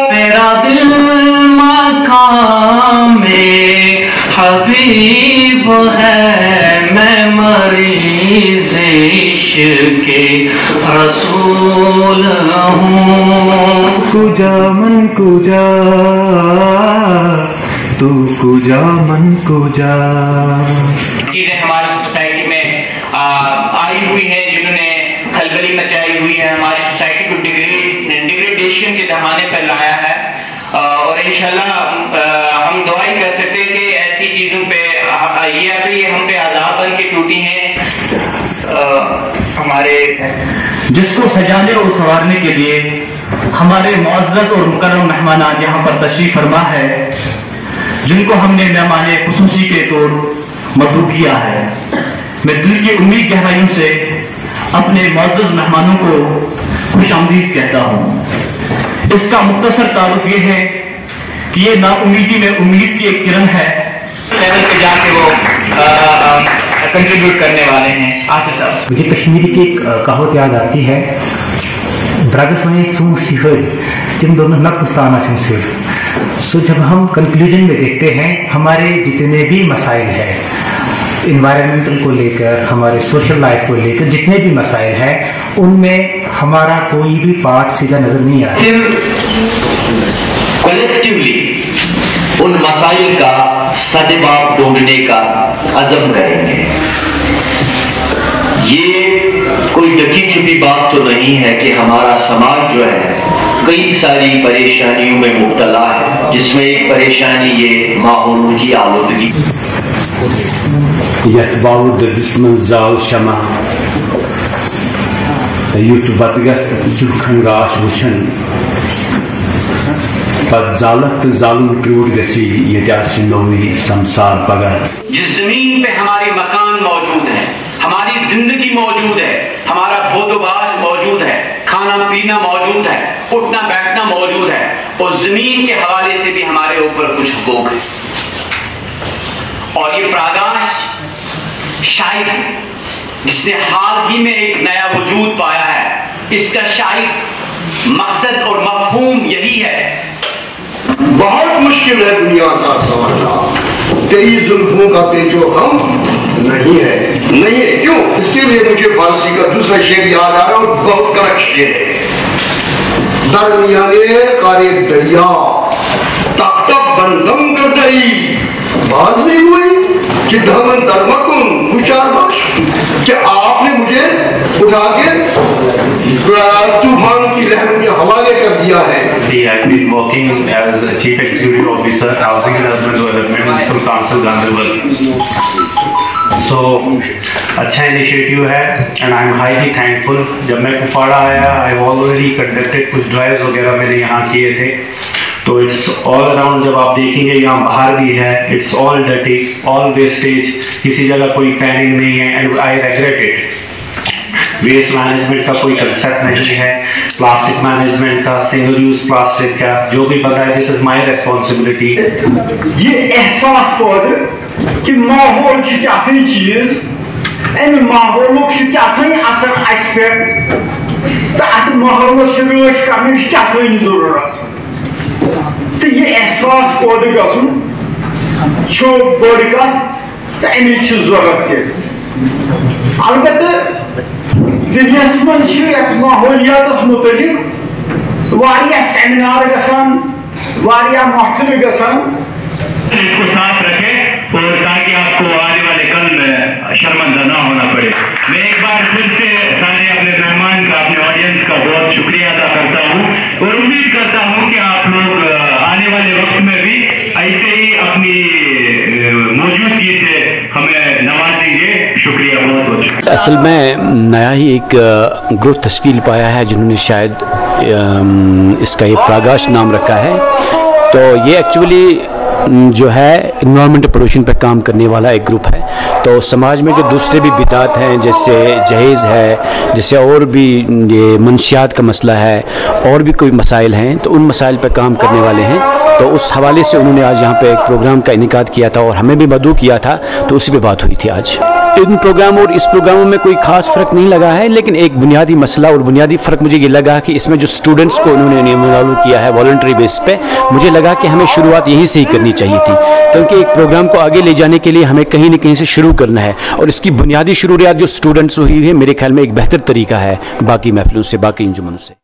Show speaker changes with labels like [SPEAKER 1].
[SPEAKER 1] मेरा दिल मकाम में हबीब है, मैं मरीज़ इश्क़े रसूल हूँ।
[SPEAKER 2] कुजा मन कुजा, तू कुजा मन कुजा।
[SPEAKER 3] चीजें हमारी सोसाइटी में आई हुई हैं जिन्होंने खलबली मचाई हुई है, हमारी सोसाइटी को डिग्रेडेशन के दहाने पर लाया है। और इंशाल्लाह हम दुआ ही कर सकते हैं कि ऐसी चीजों पे ये हम पे आजाद बन के टूटी हैं। हमारे
[SPEAKER 4] जिसको सजाने और संवारने के लिए हमारे मुअज़्ज़ज़ और मुकर्रम मेहमान यहाँ पर तशरीफ फरमा है, जिनको हमने मेहमान खुसूसी के तौर मदऊ किया है। मैं दिल की उम्मीद गहराइयों से अपने मुअज़्ज़ज़ मेहमानों को खुशामदीद कहता हूँ। इसका मुख्तसर तारुफ ये है कि ये नाउमीदी में उम्मीद की एक किरण है,
[SPEAKER 3] लेवल पे जाके वो कंट्रीब्यूट करने वाले हैं। आसिफ साहब,
[SPEAKER 5] मुझे कश्मीरी की एक कहावत याद आती है, ब्रदर्स में चूं सिहर जिन दोनों नफस्ताना सिर। सो जब हम कंक्लूजन में देखते हैं हमारे जितने भी मसाइल हैं इन्वायरमेंटल को लेकर, हमारे सोशल लाइफ को लेकर जितने भी मसाइल हैं, उनमें हमारा कोई भी पार्ट सीधा नजर नहीं आ रहा।
[SPEAKER 6] कलेक्टिवली उन मसाइल का सदबाब ढूंढने का अज़म करेंगे। ये कोई ढकी छुपी बात तो नहीं है कि हमारा समाज जो है कई सारी परेशानियों में मुब्तला है, जिसमें एक परेशानी ये माहौल की आलूदगी।
[SPEAKER 7] जाल शमा युत वतगत वुशन जालत जालुम क्रूर गसी ये नौवी संसार पगर।
[SPEAKER 3] जिस जमीन पे हमारे मकान मौजूद है, हमारी जिंदगी मौजूद है, हमारा बोदोबाज मौजूद है, खाना पीना मौजूद है, उठना बैठना मौजूद है, उस जमीन के हवाले से भी हमारे ऊपर कुछ हुकूक है। और ये प्रागाश शायद जिसने हाल ही में एक नया वजूद पाया है, इसका शायद मकसद और मफहूम यही है।
[SPEAKER 8] बहुत मुश्किल है दुनिया का संवरना, तेरी जुल्फों का पेचो हम नहीं है, नहीं है। क्यों? इसके लिए मुझे फारसी का दूसरा शेर याद आ रहा है, बहुत कड़क शेर है। दरमियाने कारे दरिया तक तक बंदम कर दई, बाज नहीं हुई कि धमन दरमकुन खुशार बख्श, कि आपने मुझे उठा के तूफान की लहरों के हवाले कर दिया है।
[SPEAKER 9] I've been working as a Chief Executive Officer, Housing and Urban Development, Municipal Council, Gandarbal. So अच्छा इनिशिएटिव है and I'm highly thankful। जब मैं कुपवाड़ा आया, I've already conducted कुछ ड्राइव्स वगैरह मैंने यहाँ किए थे, तो इट्स ऑल अराउंड जब आप देखेंगे यहाँ बाहर भी है, it's all dirty, all wastage, किसी जगह कोई प्लानिंग नहीं है and I regret it. Waste management का कोई कंसेप्ट नहीं है, प्लास्टिक मैनेजमेंट का, सिंगल यूज प्लास्टिक का, जो भी पता है दिस इज माय रिस्पांसिबिलिटी।
[SPEAKER 10] ये एहसास पौध कि माहौल क्या चीज, अमे माहौल क्या असर अस पे, तथ माहौल रश कर क्या जरूरत, तो ये एहसास पौध गन बड़ कत तो अमिच जरूरत त। अलबत्ते दुनिया मं माहौलियात मुतलिक वारिया सेमिनार गसान, वारिया महफिल गसान।
[SPEAKER 11] इसको साथ रखें और ताकि आपको आने वाले कल में शर्मिंदा ना होना पड़े। मैं एक बार फिर से सारे अपने मेहमान का, अपने ऑडियंस का बहुत शुक्रिया अदा करता हूँ और उम्मीद करता हूँ कि आप लोग आने वाले वक्त में भी ऐसे ही अपनी मौजूदगी से हमें नवाजेंगे। शुक्रिया, बहुत बहुत।
[SPEAKER 7] असल में नया ही एक ग्रुप तश्कील पाया है जिन्होंने शायद इसका ये प्रागाश नाम रखा है। तो ये एक्चुअली जो है इन्वायरमेंटल पोल्यूशन पर काम करने वाला एक ग्रुप है। तो समाज में जो दूसरे भी बिदात हैं, जैसे जहेज़ है, जैसे और भी ये मंशियात का मसला है, और भी कोई मसाइल हैं, तो उन मसाइल पर काम करने वाले हैं। तो उस हवाले से उन्होंने आज यहाँ पे एक प्रोग्राम का इनेकाद किया था और हमें भी मदऊ किया था, तो उसी पे बात हुई थी आज। इन प्रोग्राम और इस प्रोग्रामों में कोई खास फ़र्क नहीं लगा है, लेकिन एक बुनियादी मसला और बुनियादी फ़र्क मुझे ये लगा कि इसमें जो स्टूडेंट्स को उन्होंने इन्वॉल्व किया है वॉलंटरी बेस पे, मुझे लगा कि हमें शुरुआत यहीं से ही करनी चाहिए थी, क्योंकि एक प्रोग्राम को आगे ले जाने के लिए हमें कहीं न कहीं से शुरू करना है, और इसकी बुनियादी शुरुआत जो स्टूडेंट्स हुई है मेरे ख्याल में एक बेहतर तरीका है बाकी महफिलों से, बाकी इंजुमनों से।